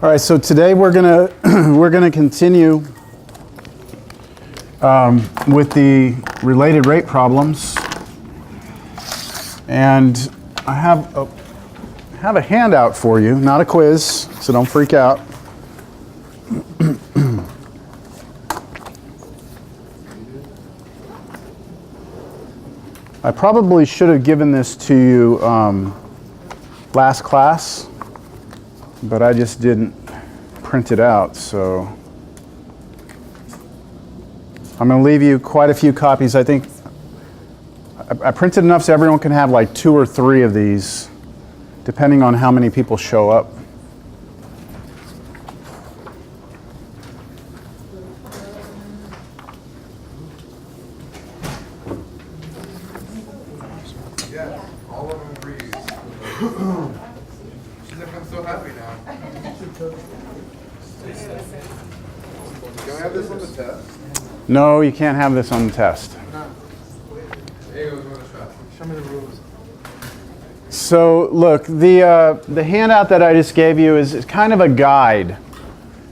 All right, so today we're gonna we're gonna continue with the related rate problems, and I have a handout for you, not a quiz, so don't freak out. I probably should have given this to you last class, but I just didn't print it out, so I'm going to leave you quite a few copies. I think I printed enough so everyone can have like 2 or 3 of these, depending on how many people show up. Yeah, all of them agrees. She's like, I'm so happy now. Can I have this on the test? No, you can't have this on the test. Hey, show me the rules. So look, the handout that I just gave you is kind of a guide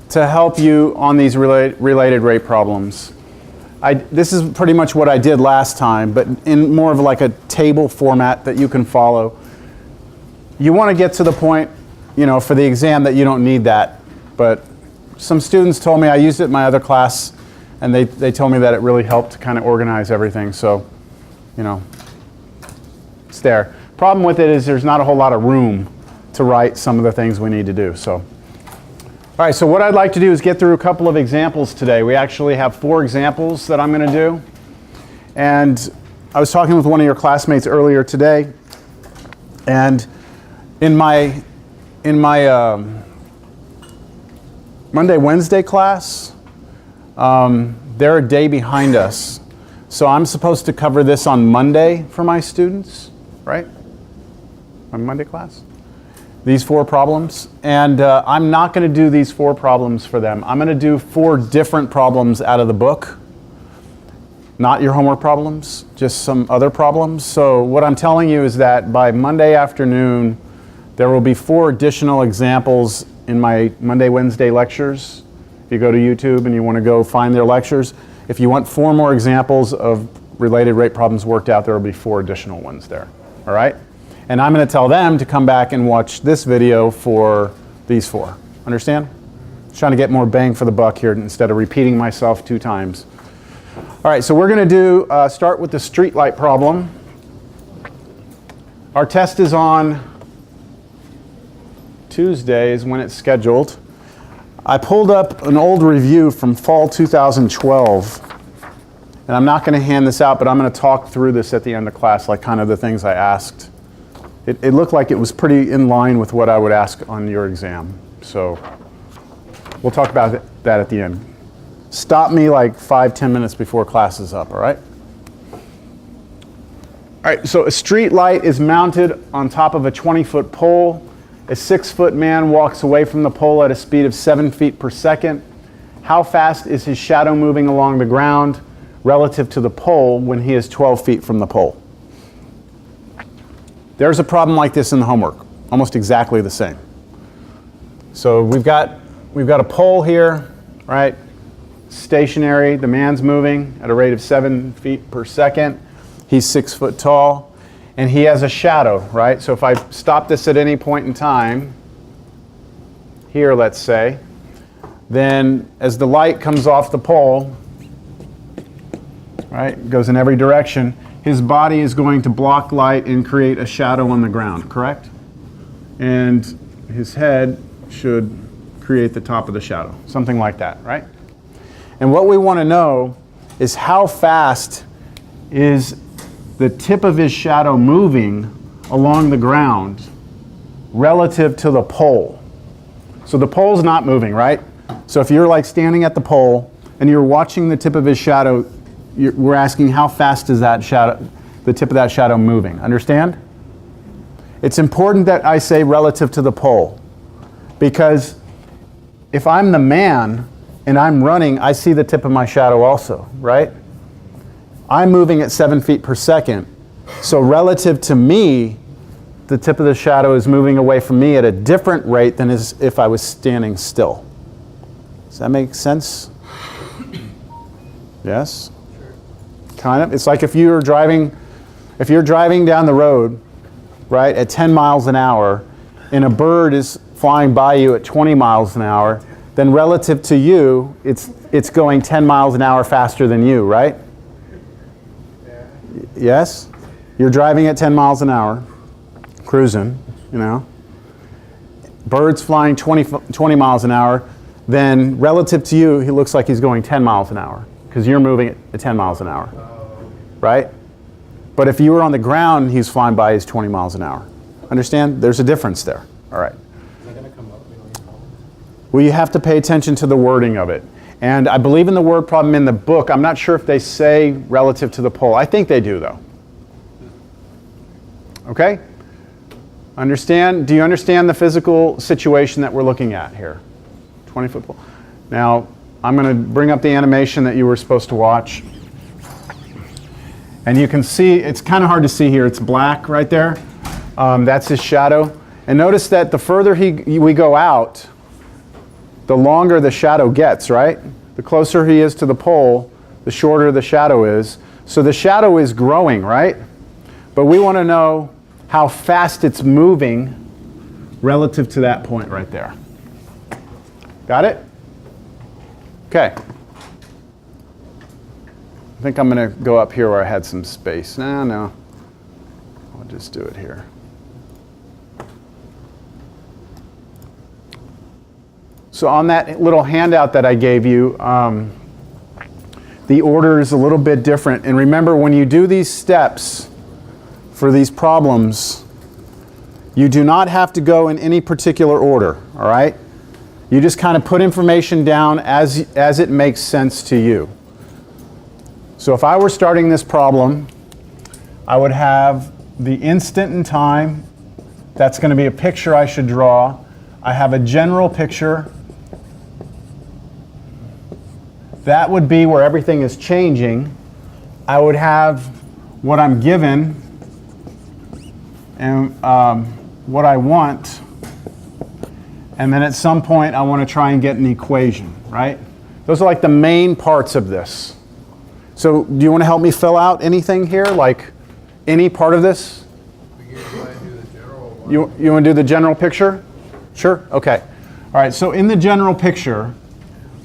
to help you on these related rate problems. This is pretty much what I did last time, but in more of like a table format that you can follow. You want to get to the point, you know, for the exam that you don't need that. But some students told me, I used it in my other class, and they told me that it really helped to kind of organize everything. So, you know, it's there. Problem with it is there's not a whole lot of room to write some of the things we need to do. So, all right, so what I'd like to do is get through a couple of examples today. We actually have 4 examples that I'm going to do. And I was talking with one of your classmates earlier today, and in my Monday, Wednesday class, they're a day behind us. So I'm supposed to cover this on Monday for my students, right? My Monday class? These 4 problems. And I'm not going to do these 4 problems for them. I'm going to do 4 different problems out of the book. Not your homework problems, just some other problems. So what I'm telling you is that by Monday afternoon, there will be 4 additional examples in my Monday, Wednesday lectures. If you go to YouTube and you want to go find their lectures, if you want 4 more examples of related rate problems worked out, there will be 4 additional ones there. All right? And I'm going to tell them to come back and watch this video for these 4. Understand? Trying to get more bang for the buck here instead of repeating myself 2 times. All right, so we're going to start with the street light problem. Our test is on Tuesday is when it's scheduled. I pulled up an old review from fall 2012. And I'm not going to hand this out, but I'm going to talk through this at the end of class, like kind of the things I asked. It looked like it was pretty in line with what I would ask on your exam. So we'll talk about that at the end. Stop me like 5-10 minutes before class is up, all right? All right, so a street light is mounted on top of a 20-foot pole. A 6-foot man walks away from the pole at a speed of 7 feet per second. How fast is his shadow moving along the ground relative to the pole when he is 12 feet from the pole? There's a problem like this in the homework, almost exactly the same. So we've got a pole here, right? Stationary, the man's moving at a rate of 7 feet per second. He's 6 foot tall, and he has a shadow, right? So if I stop this at any point in time, here let's say, then as the light comes off the pole, right, goes in every direction, his body is going to block light and create a shadow on the ground, correct? And his head should create the top of the shadow, something like that, right? And what we want to know is how fast is the tip of his shadow moving along the ground relative to the pole. So the pole's not moving, right? So if you're like standing at the pole and you're watching the tip of his shadow, we're asking how fast is that shadow, the tip of that shadow moving. Understand? It's important that I say relative to the pole, because if I'm the man and I'm running, I see the tip of my shadow also, right? I'm moving at 7 feet per second. So relative to me, the tip of the shadow is moving away from me at a different rate than if I was standing still. Does that make sense? Yes? Kind of. It's like if you're driving down the road, right, at 10 miles an hour, and a bird is flying by you at 20 miles an hour, then relative to you, it's going 10 miles an hour faster than you, right? Yes? You're driving at 10 miles an hour, cruising, you know. Bird's flying 20 miles an hour, then relative to you, he looks like he's going 10 miles an hour because you're moving at 10 miles an hour, right? But if you were on the ground, he's flying by, he's 20 miles an hour. Understand? There's a difference there. All right. Is that going to come up? Well, you have to pay attention to the wording of it. And I believe in the word problem in the book. I'm not sure if they say relative to the pole. I think they do, though. Okay? Understand? Do you understand the physical situation that we're looking at here? 20-foot pole. Now, I'm going to bring up the animation that you were supposed to watch. And you can see, it's kind of hard to see here. It's black right there. That's his shadow. And notice that the further we go out, the longer the shadow gets, right? The closer he is to the pole, the shorter the shadow is. So the shadow is growing, right? But we want to know how fast it's moving relative to that point right there. Got it? Okay. I think I'm going to go up here where I had some space. No. I'll just do it here. So on that little handout that I gave you, the order is a little bit different. And remember, when you do these steps for these problems, you do not have to go in any particular order, all right? You just kind of put information down as it makes sense to you. So if I were starting this problem, I would have the instant in time. That's going to be a picture I should draw. I have a general picture. That would be where everything is changing. I would have what I'm given and what I want. And then at some point, I want to try and get an equation, right? Those are like the main parts of this. So do you want to help me fill out anything here, like any part of this? We can try and do the general one. You want to do the general picture? Sure? Okay. All right, so in the general picture,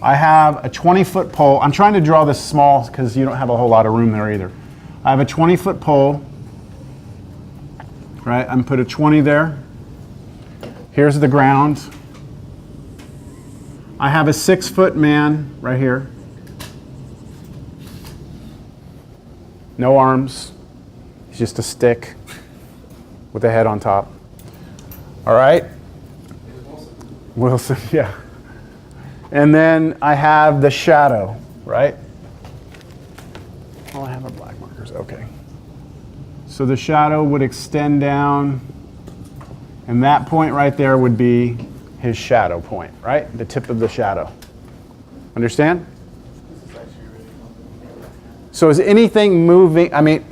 I have a 20-foot pole. I'm trying to draw this small because you don't have a whole lot of room there either. I have a 20-foot pole, right? I'm put a 20 there. Here's the ground. I have a 6-foot man right here. No arms. He's just a stick with a head on top. All right? Wilson, yeah. And then I have the shadow, right? Oh, I have our black markers. Okay. So the shadow would extend down, and that point right there would be his shadow point, right? The tip of the shadow. Understand? So is anything moving? I mean,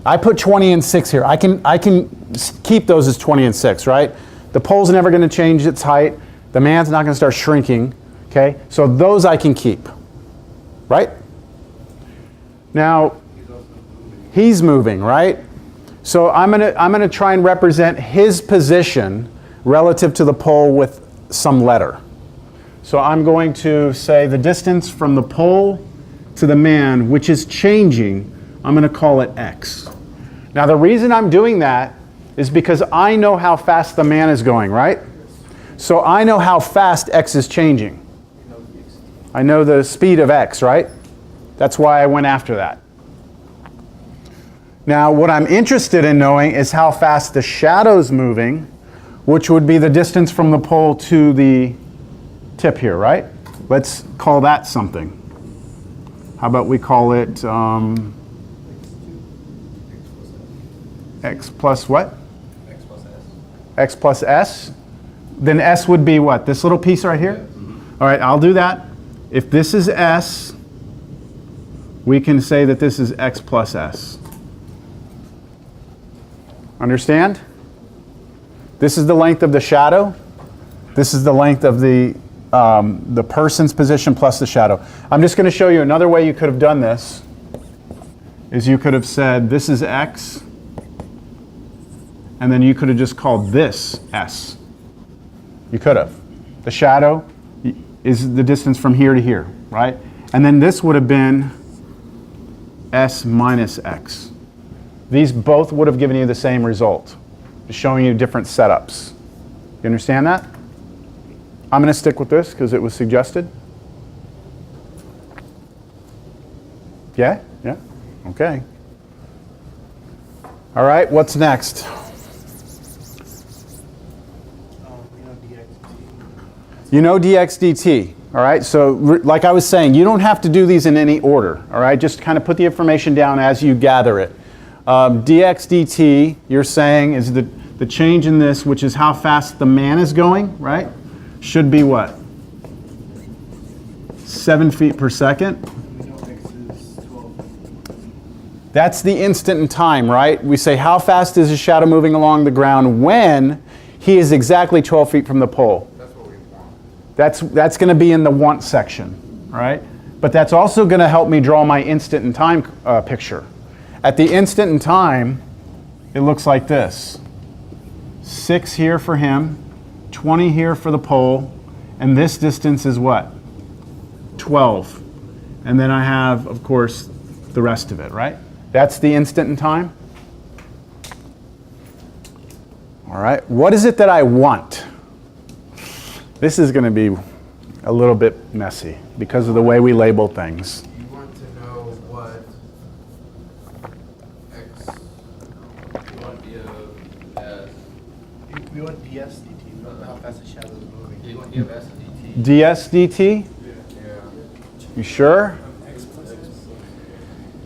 I put 20 and 6 here. I can keep those as 20 and 6, right? The pole's never going to change its height. The man's not going to start shrinking, okay? So those I can keep, right? Now, he's moving, right? So I'm gonna try and represent his position relative to the pole with some letter. So I'm going to say the distance from the pole to the man, which is changing, I'm going to call it x. Now the reason I'm doing that is because I know how fast the man is going, right? So I know how fast x is changing. I know the speed of x, right? That's why I went after that. Now what I'm interested in knowing is how fast the shadow's moving, which would be the distance from the pole to the tip here, right? Let's call that something. How about we call it x plus what? X plus S. X plus s. Then s would be what? This little piece right here? All right, I'll do that. If this is s, we can say that this is x plus s. Understand? This is the length of the shadow. This is the length of the person's position plus the shadow. I'm just going to show you another way you could have done this. Is you could have said this is x, and then you could have just called this s. You could have. The shadow is the distance from here to here, right? And then this would have been s minus x. These both would have given you the same result, just showing you different setups. You understand that? I'm going to stick with this because it was suggested. Yeah? Yeah? Okay. All right, what's next? You know dx dt. All right, so like I was saying, you don't have to do these in any order. All right, just kind of put the information down as you gather it. Dx dt, you're saying, is the change in this, which is how fast the man is going, right? Should be what? 7 feet per second. That's the instant in time, right? We say how fast is his shadow moving along the ground when he is exactly 12 feet from the pole. That's what we want. That's going to be in the want section, right? But that's also going to help me draw my instant in time picture. At the instant in time, it looks like this. 6 here for him, 20 here for the pole, and this distance is what? 12. And then I have, of course, the rest of it, right? That's the instant in time. All right, what is it that I want? This is going to be a little bit messy because of the way we label things. You want to know what x. You want D of S. We want ds dt. We want how fast the shadow is moving. You want D of S dt. ds dt? Yeah. You sure?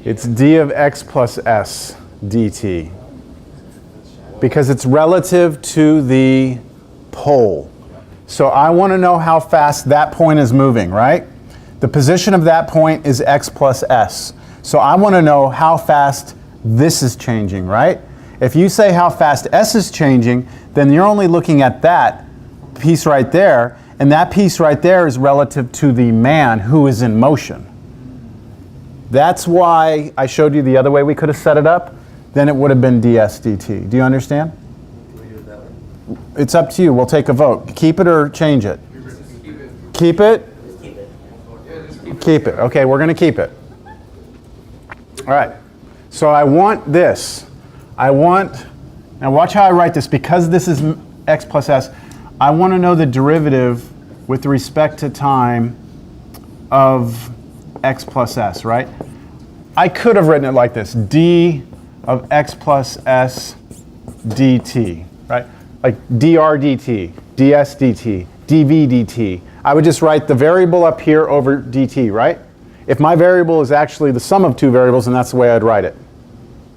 It's d of x plus s dt. Because it's relative to the pole. So I want to know how fast that point is moving, right? The position of that point is x plus s. So I want to know how fast this is changing, right? If you say how fast s is changing, then you're only looking at that piece right there, and that piece right there is relative to the man who is in motion. That's why I showed you the other way we could have set it up. Then it would have been ds dt. Do you understand? It's up to you. We'll take a vote. Keep it or change it? Keep it. Keep it? Yeah, just keep it. Keep it. Okay, we're going to keep it. All right. So I want this. Now watch how I write this. Because this is x plus s, I want to know the derivative with respect to time of x plus s, right? I could have written it like this. D of x plus s dt, right? Like dr dt, ds dt, dv dt. I would just write the variable up here over dt, right? If my variable is actually the sum of two variables, then that's the way I'd write it. Do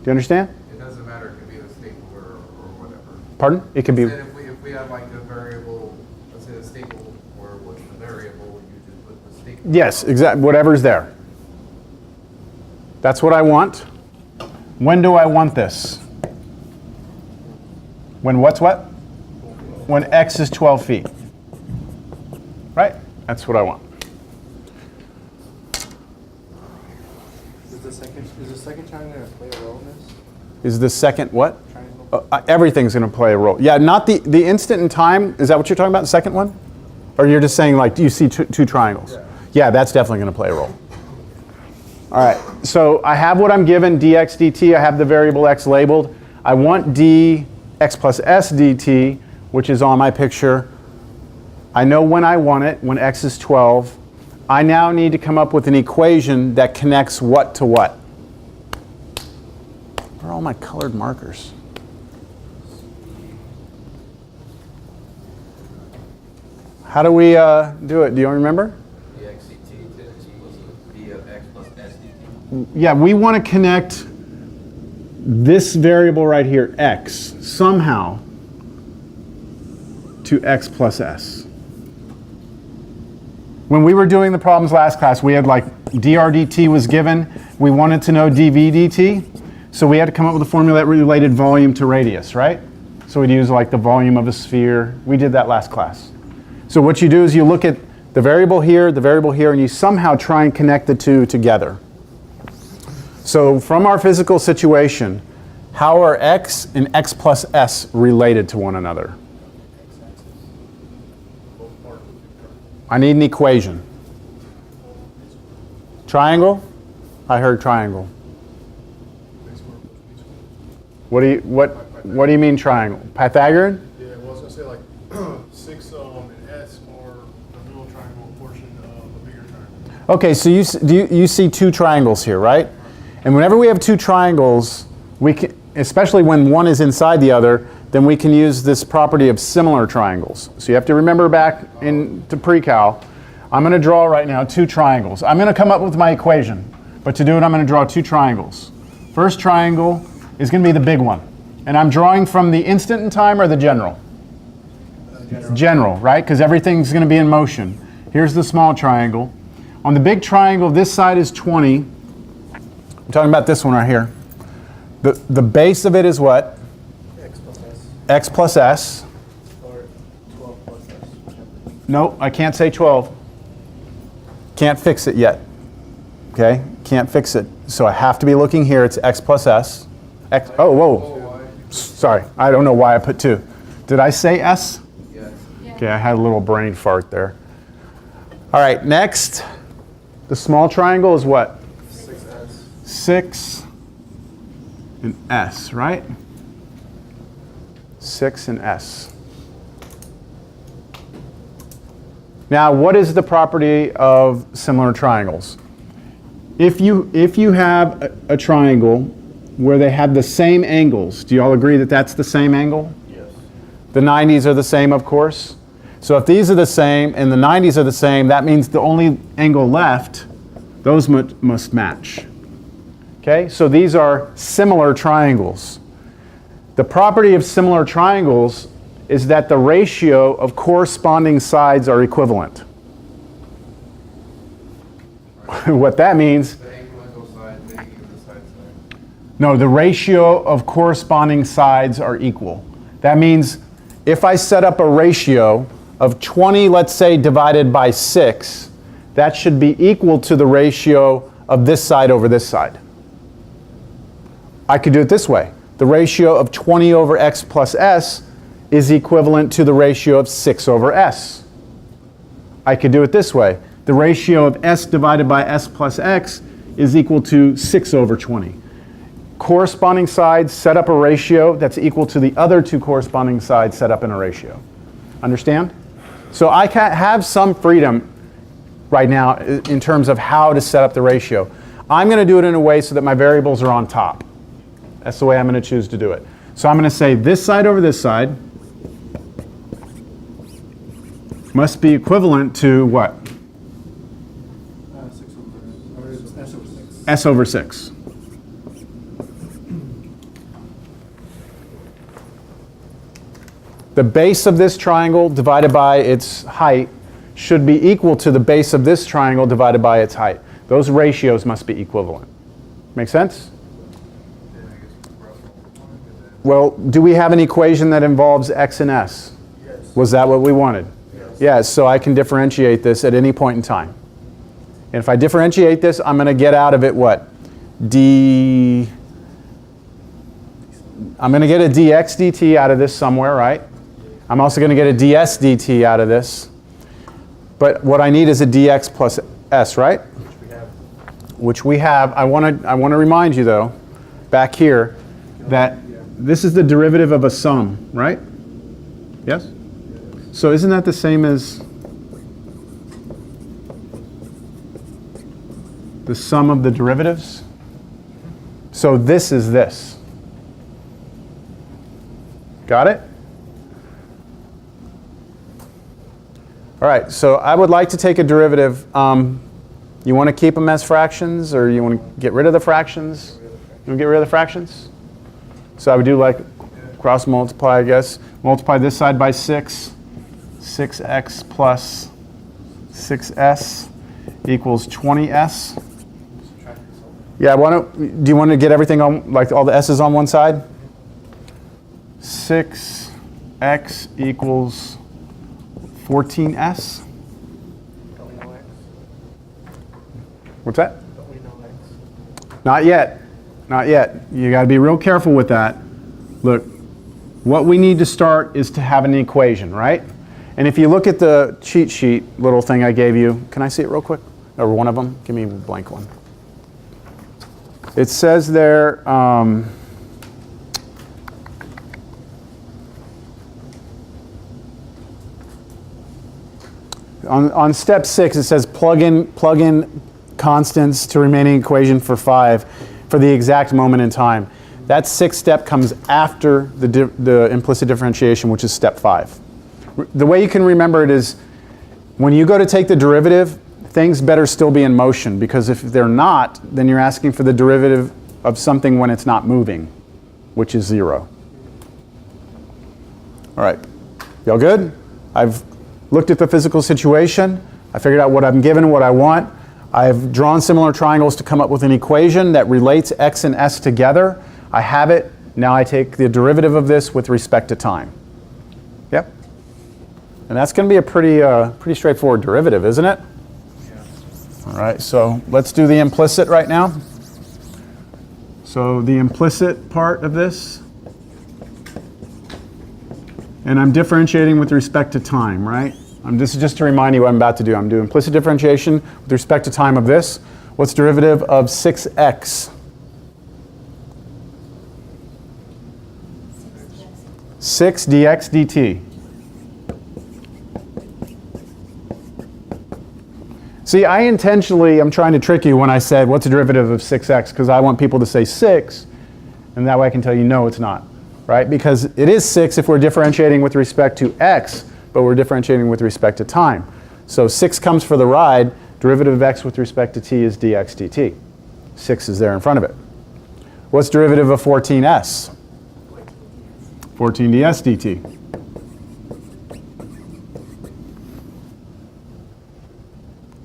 you understand? It doesn't matter. It could be the staple or whatever. Pardon? It could be. Then if we have like a variable, let's say the staple, or what's the variable, you just put the staple. Yes, exactly. Whatever's there. That's what I want. When do I want this? When what's what? When x is 12 feet. Right? That's what I want. Is the second triangle going to play a role in this? Is the second what? Triangle? Everything's going to play a role. Yeah, not the instant in time. Is that what you're talking about, the second one? Or you're just saying like, do you see two triangles? Yeah, that's definitely going to play a role. All right, so I have what I'm given, dx dt. I have the variable x labeled. I want dx plus s dt, which is on my picture. I know when I want it, when x is 12. I now need to come up with an equation that connects what to what. Where are all my colored markers? How do we do it? Do you remember? Dx dt is equal to D of x plus S dt. Yeah, we want to connect this variable right here, x, somehow to x plus s. When we were doing the problems last class, we had like dr dt was given. We wanted to know dv dt. So we had to come up with a formula that related volume to radius, right? So we'd use like the volume of a sphere. We did that last class. So what you do is you look at the variable here, and you somehow try and connect the two together. So from our physical situation, how are x and x plus s related to one another? I need an equation. Triangle? I heard triangle. What do you mean triangle? Pythagorean? Yeah, well, I was gonna say like 6 and S or the middle triangle portion of a bigger triangle. Okay, so you see two triangles here, right? And whenever we have two triangles, we can, especially when one is inside the other, then we can use this property of similar triangles. So you have to remember back into pre-cal, I'm going to draw right now two triangles. I'm going to come up with my equation, but to do it I'm going to draw two triangles. First triangle is going to be the big one. And I'm drawing from the instant in time or the general? General, right? Because everything's going to be in motion. Here's the small triangle. On the big triangle, this side is 20. I'm talking about this one right here. The base of it is what? X plus S. X plus S. Or 12 plus S. No, I can't say 12. Can't fix it yet. Okay? Can't fix it. So I have to be looking here. It's X plus S. X, oh, whoa. Sorry. I don't know why I put 2. Did I say S? Yes. Okay, I had a little brain fart there. All right, next. The small triangle is what? 6S. 6 and S, right? 6 and S. Now, what is the property of similar triangles? If you have a triangle where they have the same angles, do you all agree that that's the same angle? Yes. The 90s are the same, of course. So if these are the same and the 90s are the same, that means the only angle left, those must match. Okay, so these are similar triangles. The property of similar triangles is that the ratio of corresponding sides are equivalent. What that means, The angle on both sides, making the side side. no, the ratio of corresponding sides are equal. That means if I set up a ratio of 20, let's say, divided by 6, that should be equal to the ratio of this side over this side. I could do it this way. The ratio of 20 over x plus s is equivalent to the ratio of 6 over s. I could do it this way. The ratio of s divided by s plus x is equal to 6 over 20. Corresponding sides set up a ratio that's equal to the other two corresponding sides set up in a ratio. Understand? So I can have some freedom right now in terms of how to set up the ratio. I'm going to do it in a way so that my variables are on top. That's the way I'm going to choose to do it. So I'm going to say this side over this side must be equivalent to what? 6 over, or it's S over 6. S over 6. The base of this triangle divided by its height should be equal to the base of this triangle divided by its height. Those ratios must be equivalent. Make sense? Then I guess Russell wanted to Well, do we have an equation that involves x and s? Yes. Was that what we wanted? Yes. Yes, so I can differentiate this at any point in time. And if I differentiate this, I'm going to get out of it what? I'm going to get a dx dt out of this somewhere, right? I'm also going to get a ds dt out of this. But what I need is a dx plus s, right? Which we have. Which we have. I want to remind you, though, back here, that this is the derivative of a sum, right? Yes? So isn't that the same as the sum of the derivatives? So this is this. Got it? All right, so I would like to take a derivative. You want to keep them as fractions, or you want to get rid of the fractions? You want to get rid of the fractions? So I would do like cross multiply, I guess. Multiply this side by 6. 6x plus 6s equals 20s. Subtract this over. Yeah, do you want to get everything on, like all the s's on one side? 6x equals 14s. Don't we know X? What's that? Don't we know X? Not yet. Not yet. You got to be real careful with that. Look, what we need to start is to have an equation, right? And if you look at the cheat sheet little thing I gave you, can I see it real quick? Or one of them? Give me a blank one. It says there, on step 6, it says plug in constants to remaining equation for 5 for the exact moment in time. That 6th step comes after the implicit differentiation, which is step 5. The way you can remember it is when you go to take the derivative, things better still be in motion, because if they're not, then you're asking for the derivative of something when it's not moving, which is 0. All right, y'all good? I've looked at the physical situation. I figured out what I'm given, what I want. I've drawn similar triangles to come up with an equation that relates x and s together. I have it. Now I take the derivative of this with respect to time. Yep. And that's going to be a pretty straightforward derivative, isn't it? All right, so let's do the implicit right now. So the implicit part of this, and I'm differentiating with respect to time, right? This is just to remind you what I'm about to do. I'm doing implicit differentiation with respect to time of this. What's derivative of 6x? 6 dx dt. See, I intentionally am trying to trick you when I said, what's the derivative of 6x? Because I want people to say 6, and that way I can tell you, no, it's not, right? Because it is 6 if we're differentiating with respect to x, but we're differentiating with respect to time. So 6 comes for the ride. Derivative of x with respect to t is dx dt. 6 is there in front of it. What's derivative of 14s? 14 ds dt.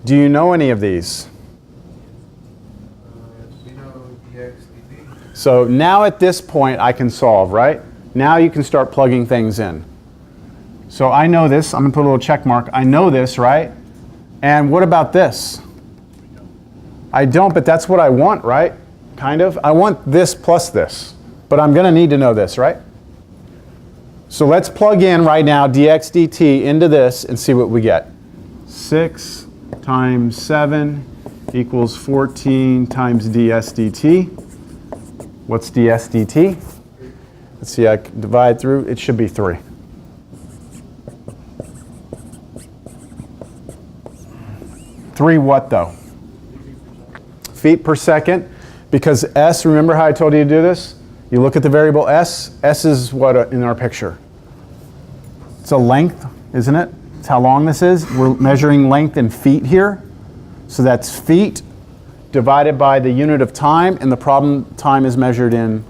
Do you know any of these? You know dx dt? So now at this point I can solve, right? Now you can start plugging things in. So I know this. I'm going to put a little check mark. I know this, right? And what about this? I don't, but that's what I want, right? Kind of. I want this plus this. But I'm going to need to know this, right? So let's plug in right now dx dt into this and see what we get. 6 times 7 equals 14 times ds dt. What's ds dt? Let's see, I can divide through. It should be 3. Three what though? Feet per second. Because s, remember how I told you to do this? You look at the variable s. S is what in our picture? It's a length, isn't it? It's how long this is. We're measuring length in feet here. So that's feet divided by the unit of time, and the problem time is measured in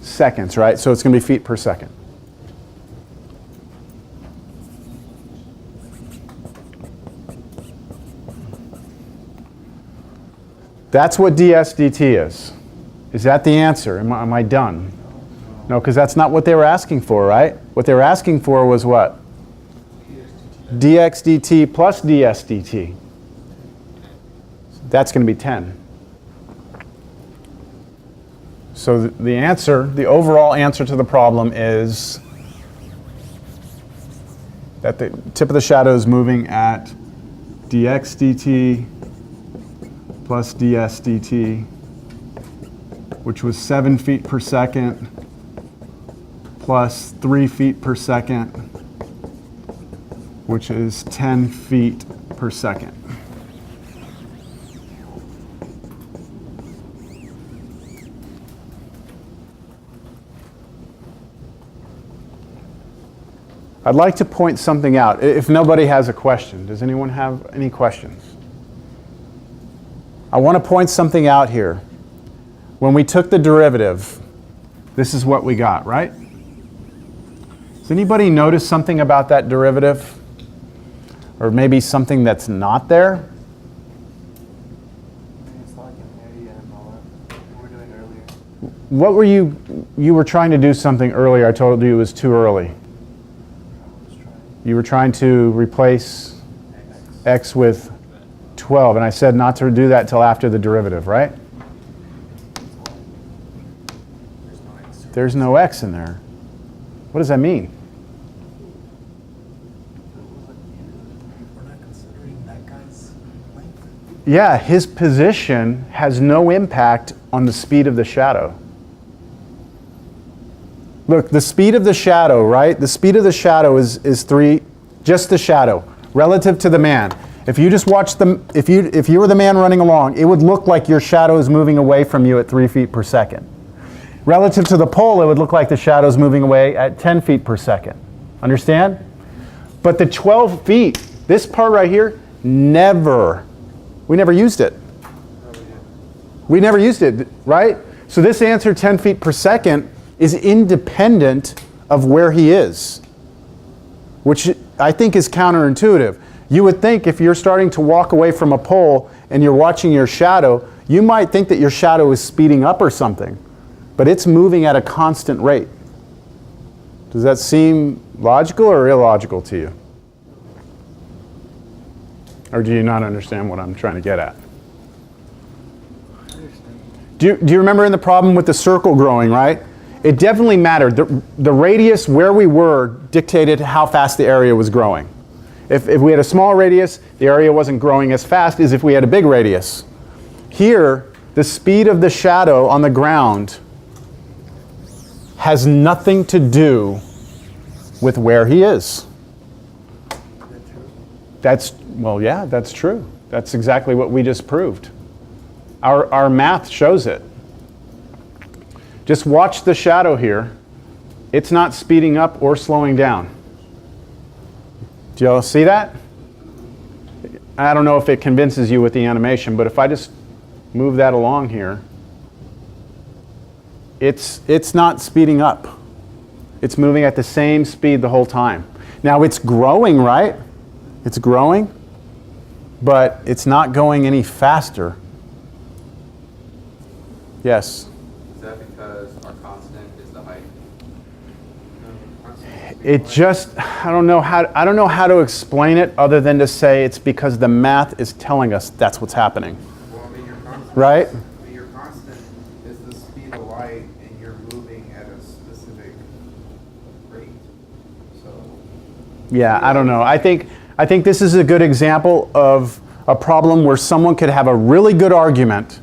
seconds, right? So it's going to be feet per second. That's what ds dt is. Is that the answer? Am I done? No, because that's not what they were asking for, right? What they were asking for was what? dx dt plus ds dt. That's going to be 10. So the answer, the overall answer to the problem is that the tip of the shadow is moving at dx dt plus ds dt, which was 7 feet per second plus 3 feet per second, which is 10 feet per second. I'd like to point something out, if nobody has a question. Does anyone have any questions? I want to point something out here. When we took the derivative, this is what we got, right? Does anybody notice something about that derivative? Or maybe something that's not there? what were you were trying to do something earlier. I told you it was too early. You were trying to replace x with 12, and I said not to do that till after the derivative, right? There's no x in there. What does that mean? We're not considering that guy's length. Yeah, his position has no impact on the speed of the shadow. Look, the speed of the shadow, right? The speed of the shadow is 3, just the shadow, relative to the man. If you just watch them, if you were the man running along, it would look like your shadow is moving away from you at 3 feet per second. Relative to the pole, it would look like the shadow is moving away at 10 feet per second. Understand? But the 12 feet, this part right here, we never used it. We never used it, right? So this answer, 10 feet per second, is independent of where he is, which I think is counterintuitive. You would think if you're starting to walk away from a pole and you're watching your shadow, you might think that your shadow is speeding up or something, but it's moving at a constant rate. Does that seem logical or illogical to you? Or do you not understand what I'm trying to get at? Do you remember in the problem with the circle growing, right? It definitely mattered. The radius where we were dictated how fast the area was growing. If we had a small radius, the area wasn't growing as fast as if we had a big radius. Here, the speed of the shadow on the ground has nothing to do with where he is. Well, yeah, that's true. That's exactly what we just proved. Our math shows it. Just watch the shadow here. It's not speeding up or slowing down. Do y'all see that? I don't know if it convinces you with the animation, but if I just move that along here, it's not speeding up. It's moving at the same speed the whole time. Now it's growing, right? It's growing, but it's not going any faster. Yes? Is that because our constant is the height? It just, I don't know how to explain it other than to say it's because the math is telling us that's what's happening. Well, I mean, your constant, Right? I mean, your constant is the speed of light, and you're moving at a specific rate. So. Yeah, I don't know. I think this is a good example of a problem where someone could have a really good argument,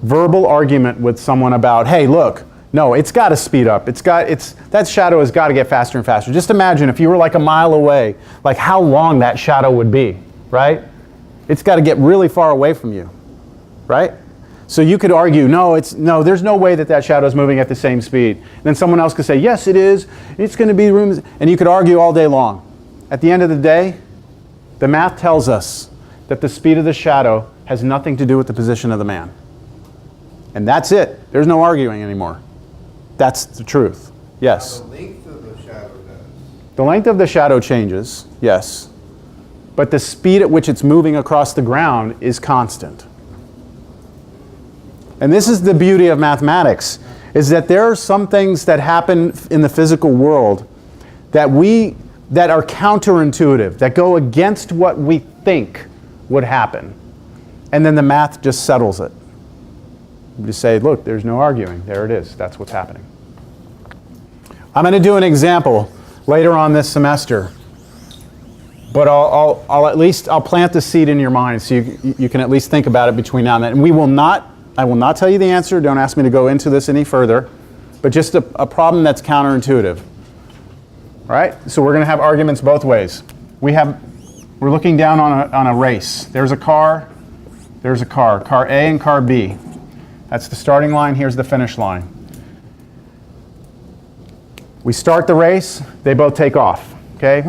verbal argument with someone about, hey, look, no, it's got to speed up. That shadow has got to get faster and faster. Just imagine if you were like a mile away, like how long that shadow would be, right? It's got to get really far away from you, right? So you could argue, no, there's no way that shadow is moving at the same speed. And then someone else could say, yes, it is. It's going to be rooms, and you could argue all day long. At the end of the day, the math tells us that the speed of the shadow has nothing to do with the position of the man. And that's it. There's no arguing anymore. That's the truth. Yes. The length of the shadow does. The length of the shadow changes, yes. But the speed at which it's moving across the ground is constant. And this is the beauty of mathematics, is that there are some things that happen in the physical world that are counterintuitive, that go against what we think would happen. And then the math just settles it. You just say, look, there's no arguing. There it is. That's what's happening. I'm going to do an example later on this semester. But I'll plant the seed in your mind so you can at least think about it between now and then. And I will not tell you the answer. Don't ask me to go into this any further. But just a problem that's counterintuitive. All right? So we're going to have arguments both ways. We're looking down on a race. There's a car. There's a car. Car A and car B. That's the starting line. Here's the finish line. We start the race. They both take off. Okay?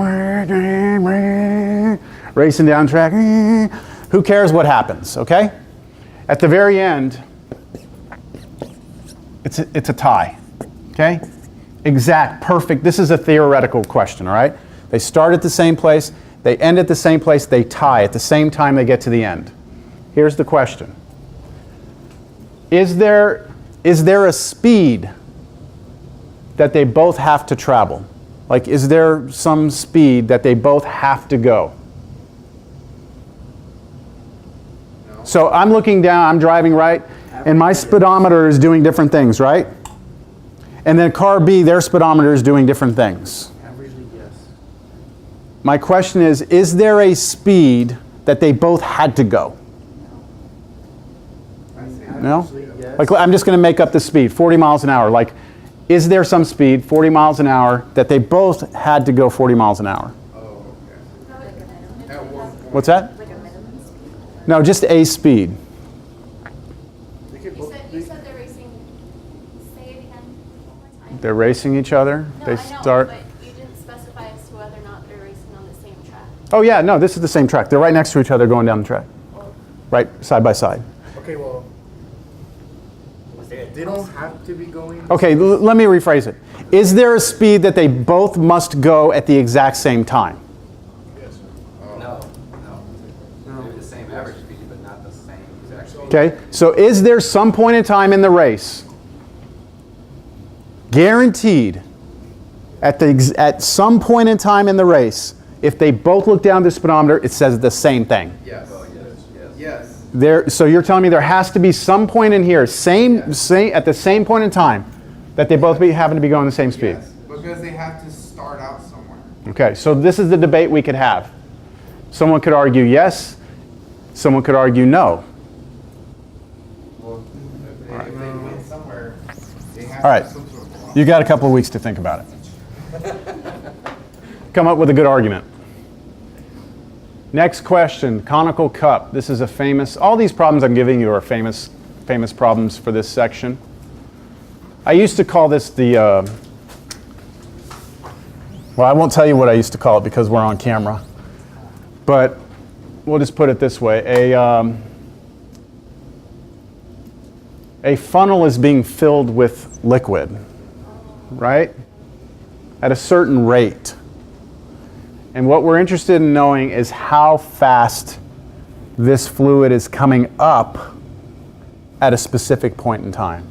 Racing down track. Who cares what happens? Okay? At the very end, it's a tie. Okay? Exact, perfect. This is a theoretical question, all right? They start at the same place. They end at the same place. They tie at the same time they get to the end. Here's the question. Is there is there a speed that they both have to travel? Like, is there some speed that they both have to go? No. So I'm looking down, I'm driving, right? And my speedometer is doing different things, right? And then car B, their speedometer is doing different things. Averagely, yes. My question is there a speed that they both had to go? I say No? Averagely, yes. Like, I'm just going to make up the speed, 40 miles an hour. Like, is there some speed, 40 miles an hour, that they both had to go 40 miles an hour? Oh, okay. At one point. What's that? Like a minimum speed? No, just a speed. They could You both- said, they- you said they're racing, say it again one more time. They're racing each other. No, They I know, start. but you didn't specify as to whether or not they're racing on the same track. Oh, yeah, no, this is the same track. They're right next to each other going down the track. Well, Right, side by side. Okay, well, they don't have to be going. Okay, let me rephrase it. Is there a speed that they both must go at the exact same time? Yes, sir. No, no. Maybe the same average speed, but not the same exact speed. Okay, so is there some point in time in the race, guaranteed, at some point in time in the race, if they both look down the speedometer, it says the same thing? Yes. Oh, yes, yes. Yes. So you're telling me there has to be some point in here, same at the same point in time, that they both happen to be going the same speed? Yes. Because they have to start out somewhere. Okay, so this is the debate we could have. Someone could argue yes, someone could argue no. Well, if they win somewhere, they have All right, to have some sort of law. you got a couple of weeks to think about it. Come up with a good argument. Next question, conical cup. This is a famous, all these problems I'm giving you are famous problems for this section. I used to call this the, well, I won't tell you what I used to call it because we're on camera. But we'll just put it this way. A funnel is being filled with liquid, right? At a certain rate. And what we're interested in knowing is how fast this fluid is coming up at a specific point in time.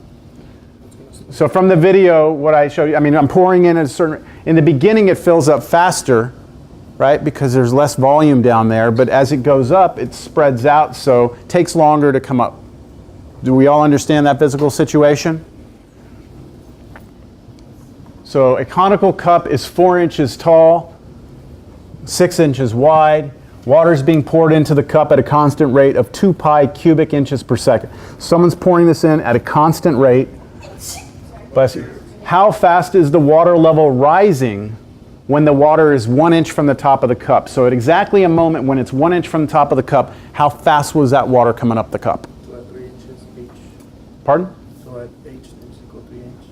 So from the video, what I showed you, I mean, I'm pouring in at a certain, in the beginning it fills up faster, right? Because there's less volume down there, but as it goes up, it spreads out, so it takes longer to come up. Do we all understand that physical situation? So a conical cup is 4 inches tall, 6 inches wide. Water is being poured into the cup at a constant rate of 2 pi cubic inches per second. Someone's pouring this in at a constant rate. Bless you. How fast is the water level rising when the water is 1 inch from the top of the cup? So at exactly a moment when it's 1 inch from the top of the cup, how fast was that water coming up the cup? So at 3 inches each. Pardon? So at H, there's equal 3 inches.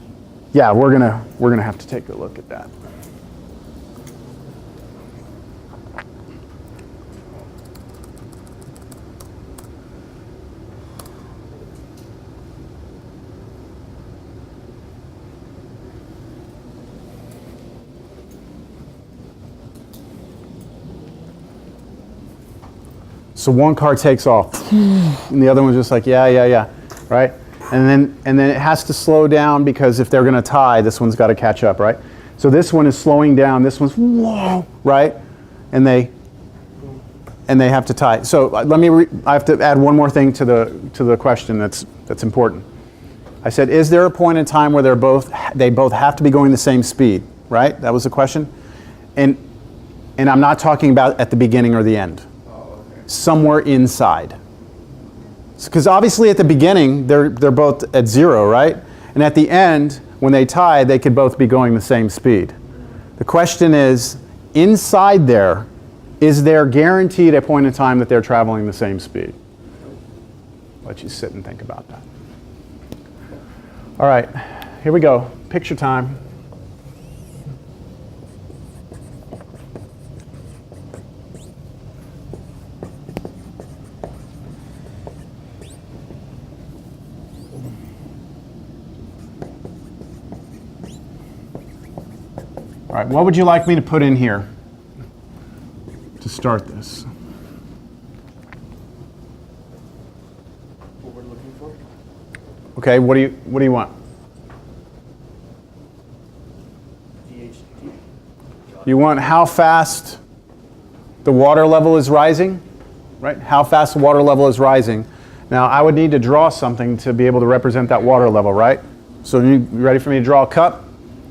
Yeah, we're gonna have to take a look at that. So one car takes off, and the other one's just like, yeah, right? And then it has to slow down because if they're going to tie, this one's got to catch up, right? So this one is slowing down. This one's whoa, right? And they have to tie. So I have to add one more thing to the question that's important. I said, is there a point in time where they both have to be going the same speed, right? That was the question. And I'm not talking about at the beginning or the end. Somewhere inside. Because obviously at the beginning, they're both at 0, right? And at the end, when they tie, they could both be going the same speed. The question is, inside there, is there guaranteed a point in time that they're traveling the same speed? Let you sit and think about that. All right, here we go. Picture time. All right, what would you like me to put in here to start this? What we're looking for? Okay, what do you want? You want how fast the water level is rising, right? How fast the water level is rising. Now, I would need to draw something to be able to represent that water level, right? So you ready for me to draw a cup?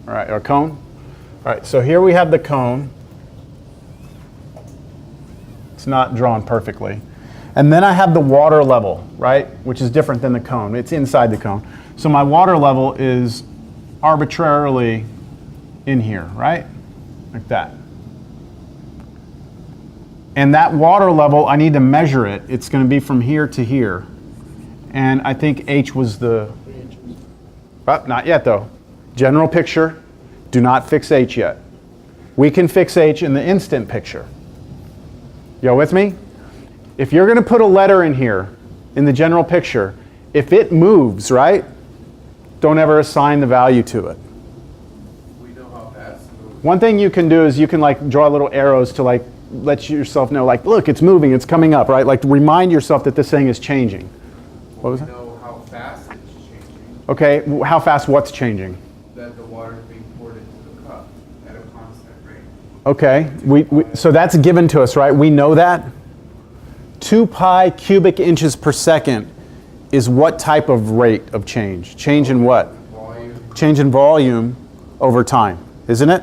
All right, or a cone? All right, so here we have the cone. It's not drawn perfectly. And then I have the water level, right? Which is different than the cone. It's inside the cone. So my water level is arbitrarily in here, right? Like that. And that water level, I need to measure it. It's going to be from here to here. And I think H was the... not yet though. General picture, do not fix H yet. We can fix H in the instant picture. Y'all with me? If you're going to put a letter in here, in the general picture, if it moves, right, don't ever assign the value to it. We know how fast it moves. One thing you can do is you can like draw little arrows to like let yourself know, like, look, it's moving, it's coming up, right? Like to remind yourself that this thing is changing. What was We that? know how fast it's changing, Okay, how fast what's changing? that the water is being poured into the cup at a constant rate. Okay, so that's given to us, right? We know that. 2 pi cubic inches per second is what type of rate of change? Change in what? Volume. Change in volume over time, isn't it?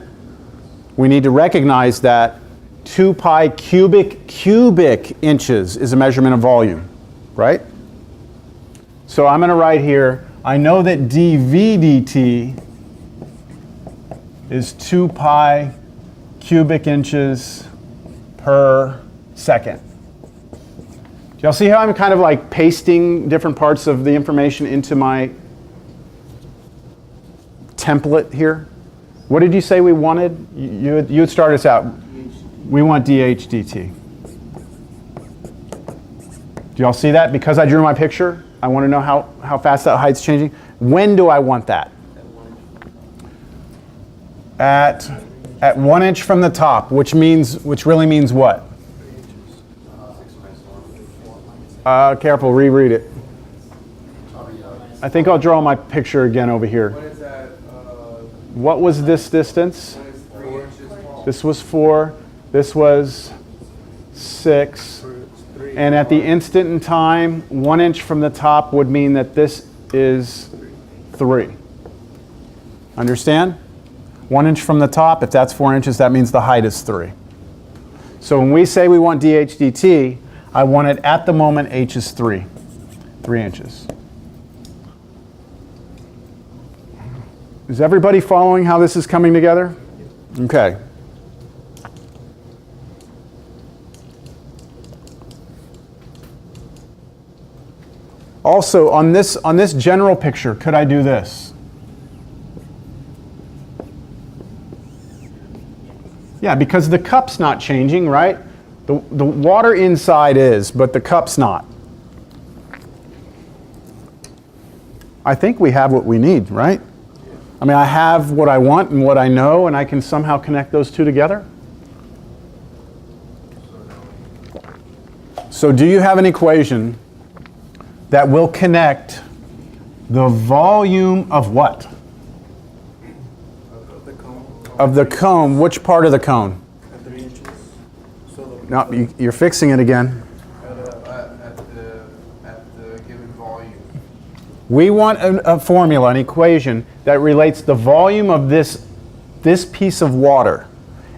We need to recognize that 2 pi cubic inches is a measurement of volume, right? So I'm going to write here, I know that dV dt is 2 pi cubic inches per second. Do y'all see how I'm kind of like pasting different parts of the information into my template here? What did you say we wanted? You had started us out. We want dH dt. Do y'all see that? Because I drew my picture, I want to know how fast that height's changing. When do I want that? At 1 inch from the top, which really means what? Careful, reread it. I think I'll draw my picture again over here. What is that? What was this distance? What is 3 inches tall? This was 4. This was 6. And at the instant in time, 1 inch from the top would mean that this is 3. Understand? 1 inch from the top, if that's 4 inches, that means the height is 3. So when we say we want dH dt, I want it at the moment h is 3 inches. Is everybody following how this is coming together? Okay. Also, on this general picture, could I do this? Yeah, because the cup's not changing, right? The water inside is, but the cup's not. I think we have what we need, right? I mean, I have what I want and what I know, and I can somehow connect those two together. So do you have an equation that will connect the volume of what? The cone. Of the cone. Which part of the cone? At 3 inches. So the, No, you're fixing it again. At the given volume. We want a formula, an equation that relates the volume of this piece of water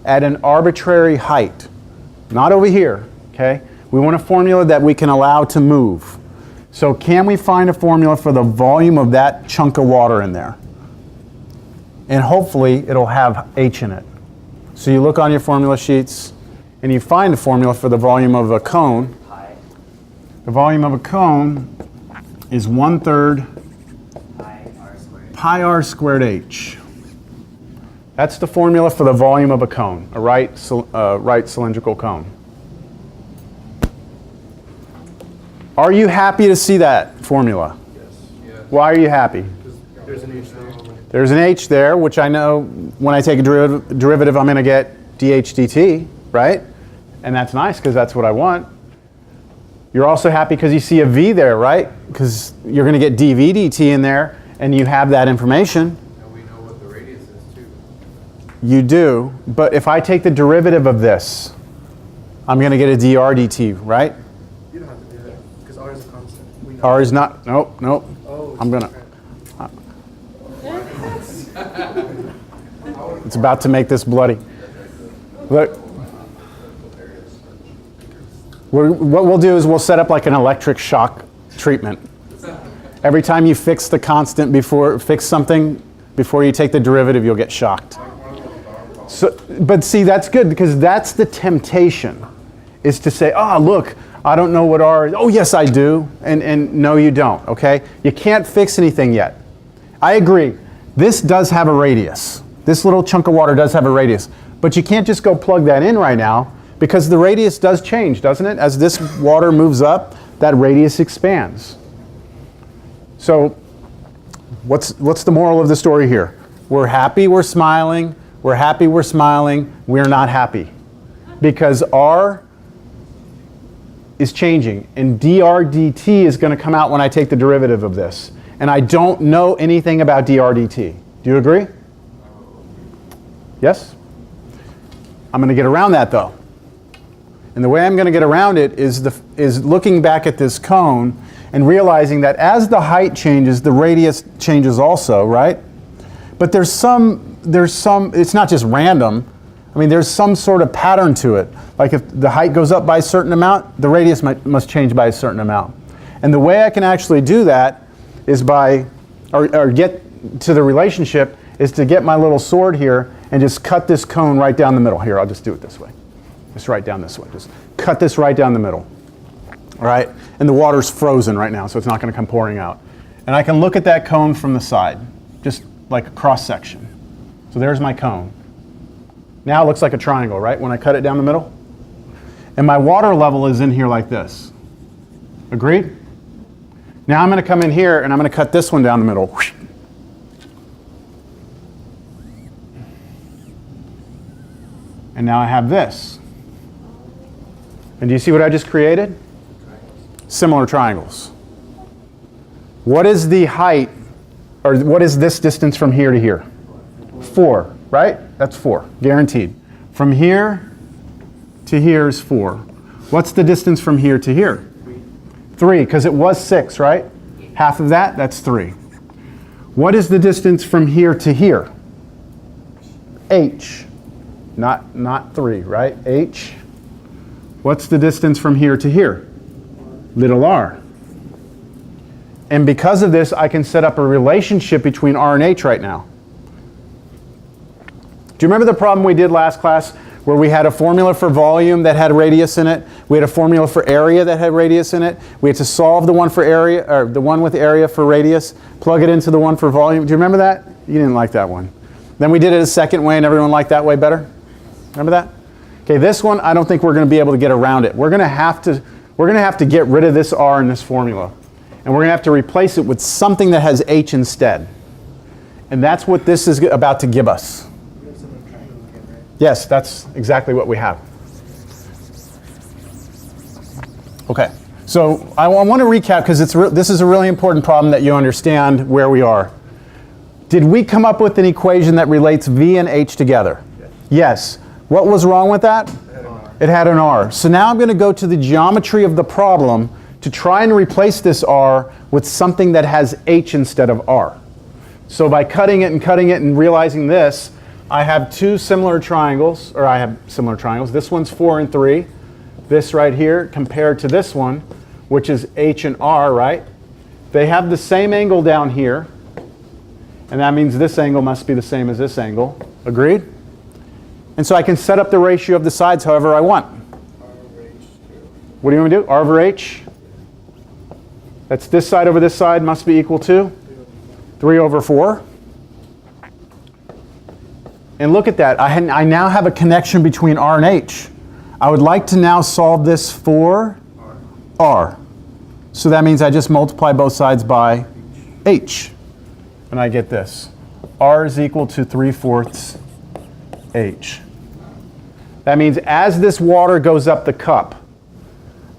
at an arbitrary height. Not over here, okay? We want a formula that we can allow to move. So can we find a formula for the volume of that chunk of water in there? And hopefully it'll have H in it. So you look on your formula sheets and you find a formula for the volume of a cone. The volume of a cone is 1/3 pi r squared h. That's the formula for the volume of a cone, a right cylindrical cone. Are you happy to see that formula? Yes. Why are you happy? there's an H there. There's an h there, which I know when I take a derivative I'm going to get dH dt, right? And that's nice because that's what I want. You're also happy because you see a V there, right? Because you're going to get dV dt in there, and you have that information. And we know what the radius is too. You do, but if I take the derivative of this, I'm going to get a dr dt, right? You don't have to do that, because R is a constant. We know. R is not, nope, nope. Oh, I'm going to, okay. it's about to make this bloody. Look. What we'll do is we'll set up like an electric shock treatment. Every time you fix the constant fix something before you take the derivative, you'll get shocked. So, but see, that's good because that's the temptation, is to say, oh, look, I don't know what R is. Oh, yes, I do. And no, you don't, okay? You can't fix anything yet. I agree. This does have a radius. This little chunk of water does have a radius. But you can't just go plug that in right now, because the radius does change, doesn't it? As this water moves up, that radius expands. So what's the moral of the story here? We're happy, we're smiling. We're happy, we're smiling. We're not happy. Because R is changing, and dr dt is going to come out when I take the derivative of this. And I don't know anything about dr dt. Do you agree? Yes? I'm going to get around that, though. And the way I'm going to get around it is looking back at this cone and realizing that as the height changes, the radius changes also, right? But there's some, it's not just random. I mean, there's some sort of pattern to it. Like if the height goes up by a certain amount, the radius must change by a certain amount. And the way I can actually do that is or get to the relationship, is to get my little sword here and just cut this cone right down the middle. Here, I'll just do it this way. Just right down this way. Just cut this right down the middle. All right? And the water's frozen right now, so it's not going to come pouring out. And I can look at that cone from the side, just like a cross section. So there's my cone. Now it looks like a triangle, right? When I cut it down the middle. And my water level is in here like this. Agreed? Now I'm going to come in here and I'm going to cut this one down the middle. And now I have this. And do you see what I just created? Similar triangles. What is the height, or what is this distance from here to here? 4, right? That's 4, guaranteed. From here to here is 4. What's the distance from here to here? 3, because it was 6, right? Half of that, that's 3. What is the distance from here to here? H. Not 3, right? H. What's the distance from here to here? Little r. And because of this, I can set up a relationship between R and H right now. Do you remember the problem we did last class where we had a formula for volume that had a radius in it? We had a formula for area that had radius in it. We had to solve the one for area, or the one with area for radius, plug it into the one for volume. Do you remember that? You didn't like that one. Then we did it a second way and everyone liked that way better. Remember that? Okay, this one I don't think we're going to be able to get around it. We're going to have to get rid of this R in this formula. And we're going to have to replace it with something that has H instead. And that's what this is about to give us. Yes, that's exactly what we have. Okay, so I want to recap because this is a really important problem that you understand where we are. Did we come up with an equation that relates V and H together? Yes. What was wrong with that? It had an R. So now I'm going to go to the geometry of the problem to try and replace this R with something that has H instead of R. So by cutting it and realizing this, I have two similar triangles, or I have similar triangles. This one's 4 and 3. This right here compared to this one, which is H and R, right? They have the same angle down here. And that means this angle must be the same as this angle. Agreed? And so I can set up the ratio of the sides however I want. What do you want me to do? R over H? That's this side over this side must be equal to 3 over 4. And look at that. I now have a connection between R and H. I would like to now solve this for R. So that means I just multiply both sides by H. And I get this. R is equal to 3/4 H. That means as this water goes up the cup,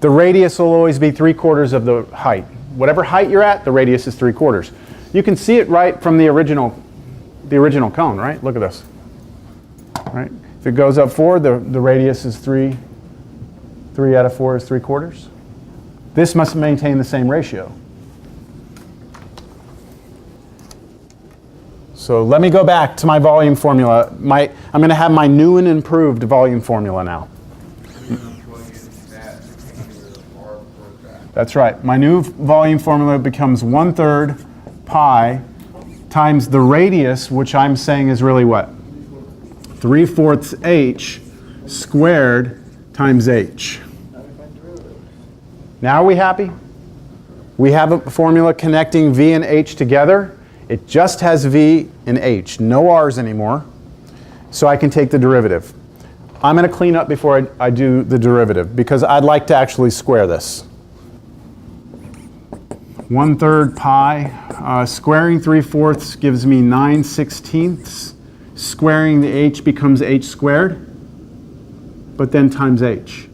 The radius will always be 3/4 of the height. Whatever height you're at, the radius is 3/4. You can see it right from the original cone, right? Look at this. Right? If it goes up 4, the radius is 3. 3 out of 4 is 3/4. This must maintain the same ratio. So let me go back to my volume formula. I'm going to have my new and improved volume formula now. That's right. My new volume formula becomes 1/3 pi times the radius, which I'm saying is really what? 3/4 h squared times h. Now are we happy? We have a formula connecting v and h together. It just has v and h, no r's anymore. So I can take the derivative. I'm going to clean up before I do the derivative because I'd like to actually square this. 1/3 pi, squaring 3/4 gives me 9/16. Squaring the h becomes h squared, but then times h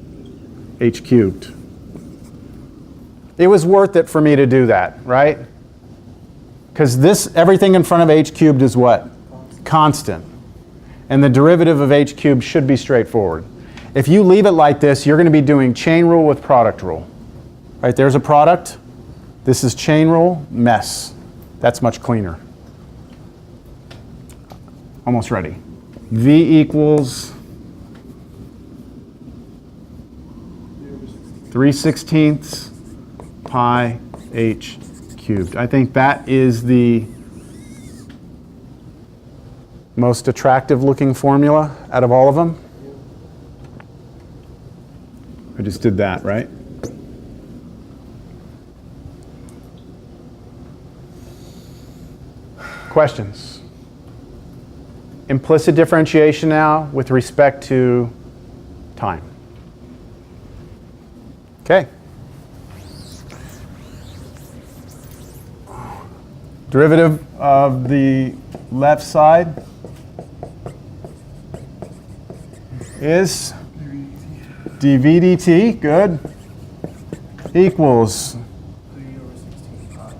cubed. It was worth it for me to do that, right? Because everything in front of h cubed is what? Constant. And the derivative of h cubed should be straightforward. If you leave it like this, you're going to be doing chain rule with product rule. Right, there's a product. This is chain rule, mess. That's much cleaner. Almost ready. V equals 3/16 pi h cubed. I think that is the most attractive looking formula out of all of them. I just did that, right? Questions? Implicit differentiation now with respect to time. Okay. Derivative of the left side is dv dt, good, equals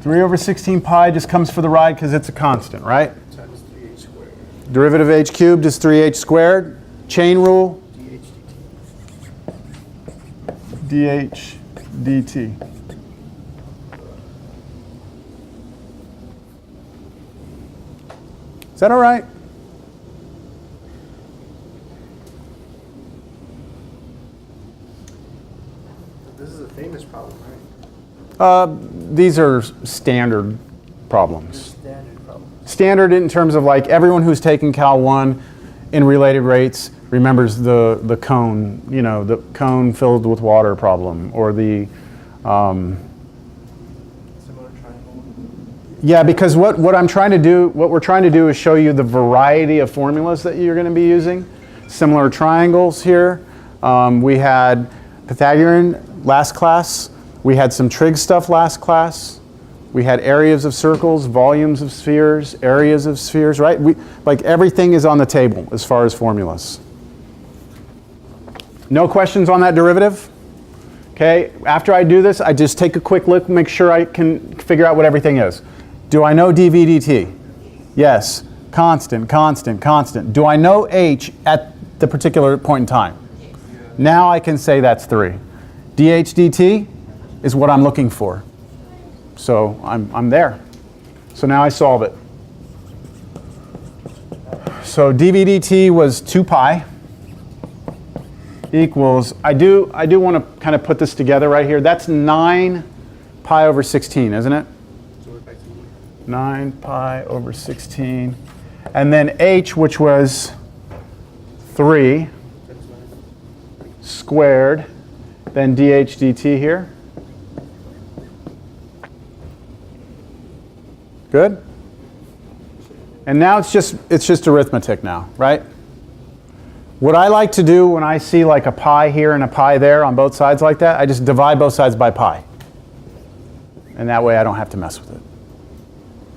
3/16 pi just comes for the ride because it's a constant, right? Times 3h squared. Derivative of h cubed is 3h squared. Chain rule, dh dt. Is that all right? This is a famous problem, right? These are standard problems. Standard problem. Standard in terms of like everyone who's taken Cal 1 in related rates remembers the cone, you know, the cone filled with water problem, or the Similar triangle. yeah, because what we're trying to do is show you the variety of formulas that you're going to be using. Similar triangles here. We had Pythagorean last class. We had some trig stuff last class. We had areas of circles, volumes of spheres, areas of spheres, right? Like everything is on the table as far as formulas. No questions on that derivative? Okay, after I do this, I just take a quick look, make sure I can figure out what everything is. Do I know dv dt? Yes. Constant, constant, constant. Do I know h at the particular point in time? Now I can say that's 3. dh dt is what I'm looking for. So I'm there. So now I solve it. So dv dt was 2 pi equals, I do want to kind of put this together right here. That's 9 pi over 16, isn't it? 9 pi over 16. And then h, which was 3 squared, then dh dt here. Good? And now it's just arithmetic now, right? What I like to do when I see like a pi here and a pi there on both sides like that, I just divide both sides by pi. And that way I don't have to mess with it.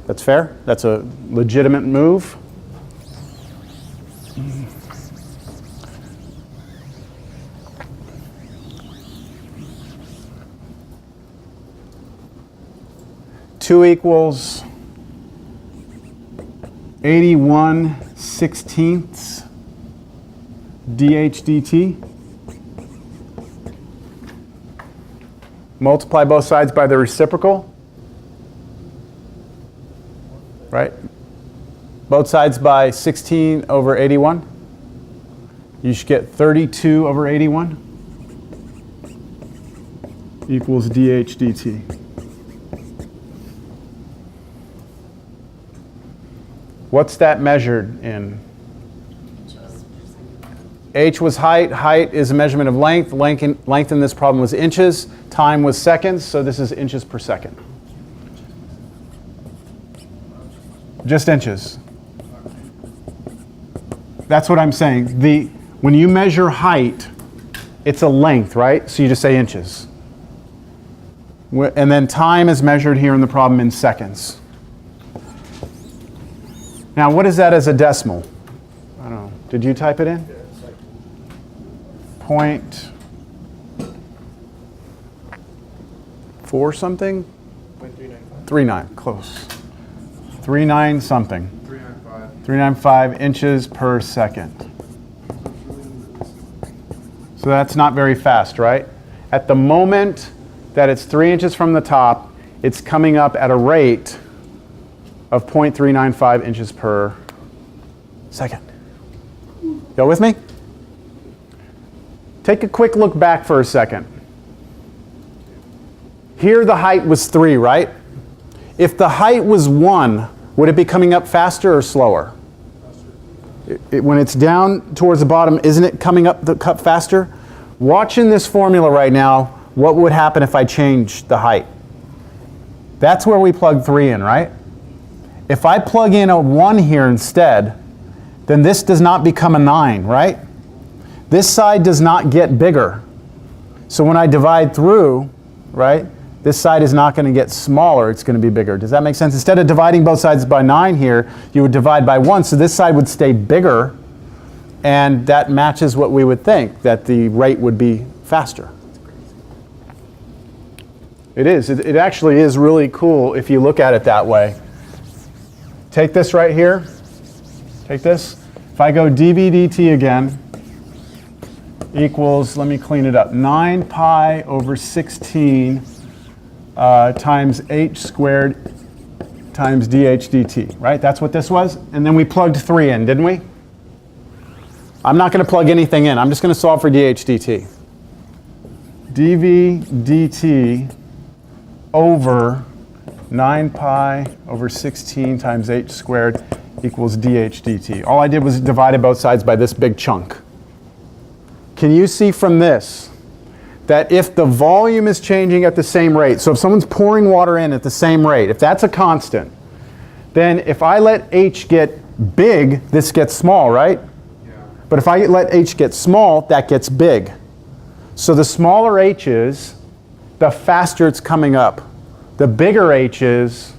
That's fair? That's a legitimate move. 2 equals 81/16 dH dt. Multiply both sides by the reciprocal. Right? Both sides by 16 over 81. You should get 32 over 81 equals dH dt. What's that measured in? H was height. Height is a measurement of length. Length in this problem was inches. Time was seconds, so this is inches per second. Just inches. That's what I'm saying. When you measure height, it's a length, right? So you just say inches. And then time is measured here in the problem in seconds. Now, what is that as a decimal? I don't know. Did you type it in? Point 4 something? 0.395. 39, close. 39 something. 395. 395 inches per second. So that's not very fast, right? At the moment that it's 3 inches from the top, it's coming up at a rate of 0.395 inches per second. Y'all with me? Take a quick look back for a second. Here the height was 3, right? If the height was 1, would it be coming up faster or slower? When it's down towards the bottom, isn't it coming up the cup faster? Watching this formula right now, what would happen if I changed the height? That's where we plug 3 in, right? If I plug in a 1 here instead, then this does not become a 9, right? This side does not get bigger. So when I divide through, right, this side is not going to get smaller, it's going to be bigger. Does that make sense? Instead of dividing both sides by 9 here, you would divide by 1, so this side would stay bigger, and that matches what we would think, that the rate would be faster. It is. It actually is really cool if you look at it that way. Take this right here. Take this. If I go dv dt again, equals, let me clean it up, 9 pi over 16 times h squared times dH dt, right? That's what this was. And then we plugged 3 in, didn't we? I'm not going to plug anything in. I'm just going to solve for dH dt. dv dt over 9 pi over 16 times h squared equals dH dt. All I did was divide both sides by this big chunk. Can you see from this that if the volume is changing at the same rate, so if someone's pouring water in at the same rate, if that's a constant, then if I let h get big, this gets small, right? Yeah. But if I let h get small, that gets big. So the smaller h is, the faster it's coming up. The bigger h is,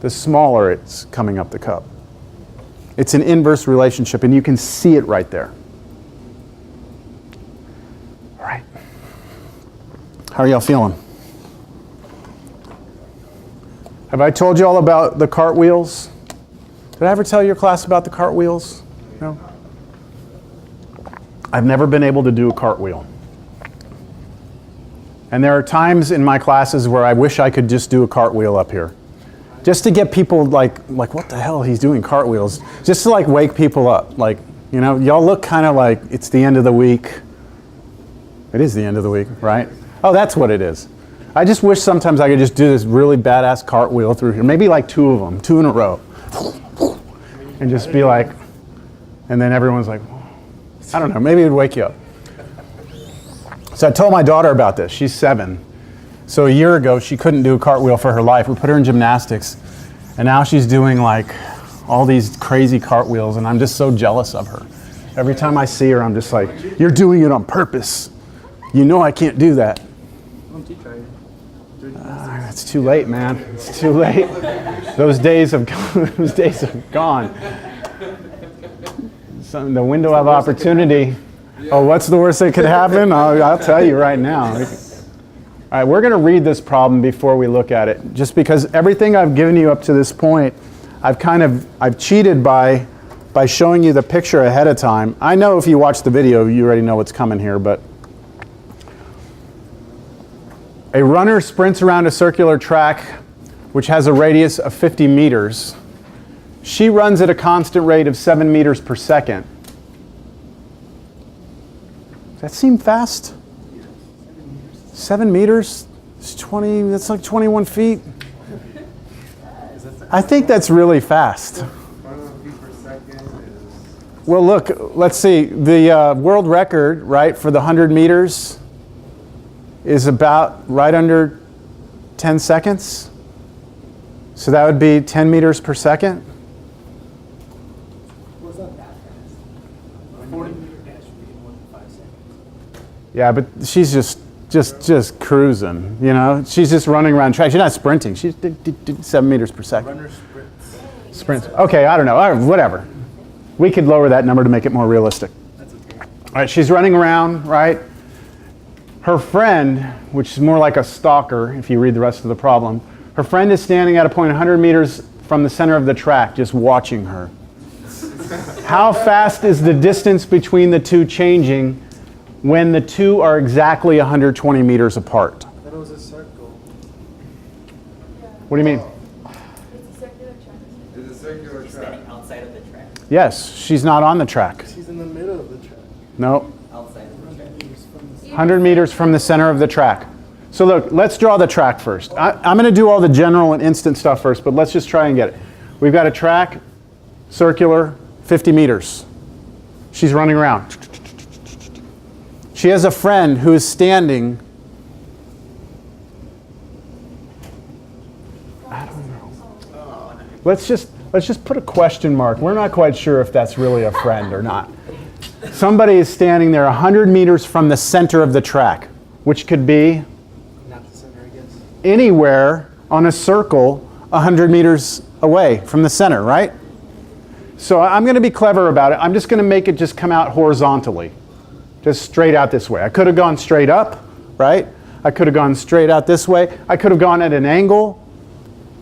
the smaller it's coming up the cup. It's an inverse relationship, and you can see it right there. All right. How are y'all feeling? Have I told you all about the cartwheels? Did I ever tell your class about the cartwheels? No? I've never been able to do a cartwheel. And there are times in my classes where I wish I could just do a cartwheel up here. Just to get people like what the hell, he's doing cartwheels. Just to like wake people up. Like, you know, y'all look kind of like it's the end of the week. It is the end of the week, right? Oh, that's what it is. I just wish sometimes I could just do this really badass cartwheel through here. Maybe like 2 of them, 2 in a row. And just be like, and then everyone's like, I don't know, maybe it'd wake you up. So I told my daughter about this. She's 7. So a year ago, she couldn't do a cartwheel for her life. We put her in gymnastics, and now she's doing like all these crazy cartwheels, and I'm just so jealous of her. Every time I see her, I'm just like, you're doing it on purpose. You know I can't do that. It's too late, man. It's too late. Those days have gone. Those days have gone. The window of opportunity. Oh, what's the worst that could happen? I'll tell you right now. All right, we're going to read this problem before we look at it, just because everything I've given you up to this point, I've cheated by showing you the picture ahead of time. I know if you watch the video, you already know what's coming here, but a runner sprints around a circular track which has a radius of 50 meters. She runs at a constant rate of 7 meters per second. Does that seem fast? 7 meters? It's 20, that's like 21 feet. I think that's really fast. 21 feet per second is. Well, look, let's see. The world record, right, for the 100 meters is about right under 10 seconds. So that would be 10 meters per second. What's not that fast? 40-meter dash would be in 1.5 seconds. Yeah, but she's just cruising, you know? She's just running around track. She's not sprinting. She's 7 meters per second. Runner sprints. Sprints. Okay, I don't know. All right, whatever. We could lower that number to make it more realistic. That's okay. All right, she's running around, right? Her friend, which is more like a stalker if you read the rest of the problem, her friend is standing at a point 100 meters from the center of the track, just watching her. How fast is the distance between the two changing when the two are exactly 120 meters apart? I thought it was a circle. What do you mean? It's a circular track. It's a circular track. Standing outside of the track. Yes, she's not on the track. She's in the middle of the track. No, Outside of the track. 100 meters from the center of the track. So look, let's draw the track first. I'm going to do all the general and instant stuff first, but let's just try and get it. We've got a track, circular, 50 meters. She's running around. She has a friend who is standing. I don't know. Let's just put a question mark. We're not quite sure if that's really a friend or not. Somebody is standing there 100 meters from the center of the track, which could be Not the center, I guess. anywhere on a circle 100 meters away from the center, right? So I'm going to be clever about it. I'm just going to make it just come out horizontally, just straight out this way. I could have gone straight up, right? I could have gone straight out this way. I could have gone at an angle,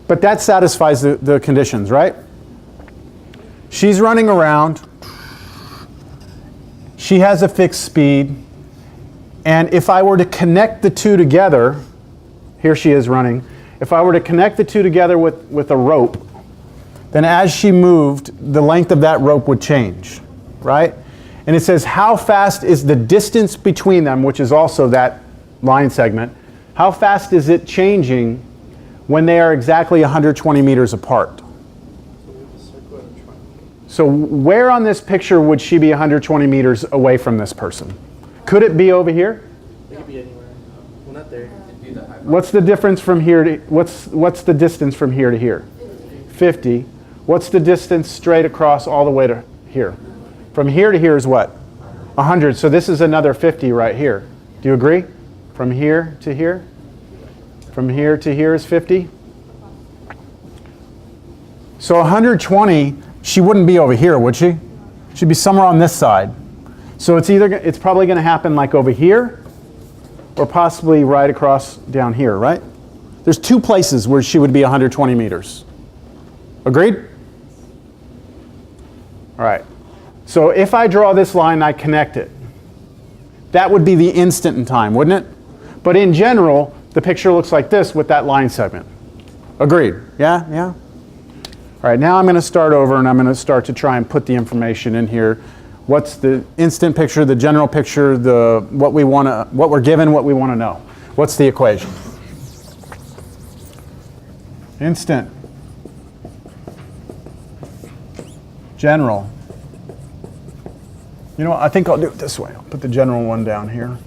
but that satisfies the conditions, right? She's running around. She has a fixed speed. And if I were to connect the two together, here she is running. If I were to connect the two together with a rope, then as she moved, the length of that rope would change, right? And it says, how fast is the distance between them, which is also that line segment, how fast is it changing when they are exactly 120 meters apart? So we have a circle and a triangle. So where on this picture would she be 120 meters away from this person? Could it be over here? It could be anywhere. Well, not there. It'd be the high. What's the difference from here to, what's the distance from here to here? 50. What's the distance straight across all the way to here? From here to here is what? 100. So this is another 50 right here. Do you agree? From here to here? From here to here is 50. So 120, she wouldn't be over here, would she? She'd be somewhere on this side. So it's probably going to happen like over here or possibly right across down here, right? There's two places where she would be 120 meters. Agreed? All right. So if I draw this line and I connect it, that would be the instant in time, wouldn't it? But in general, the picture looks like this with that line segment. Agreed? Yeah? Yeah? All right, now I'm going to start over and I'm going to start to try and put the information in here. What's the instant picture, the general picture, what we're given, what we want to know. What's the equation? Instant. General. You know what, I think I'll do it this way. I'll put the general one down here.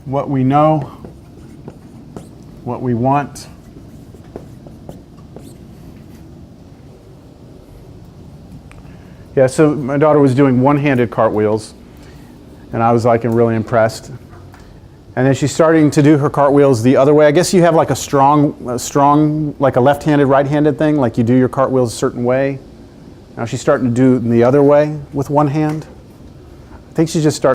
What we know, what we want. Yeah, so my daughter was doing one-handed cartwheels, and I was like really impressed. And then she's starting to do her cartwheels the other way. I guess you have like a strong, like a left-handed, right-handed thing, like you do your cartwheels a certain way. Now she's starting to do them the other way with one hand. I think she's just starting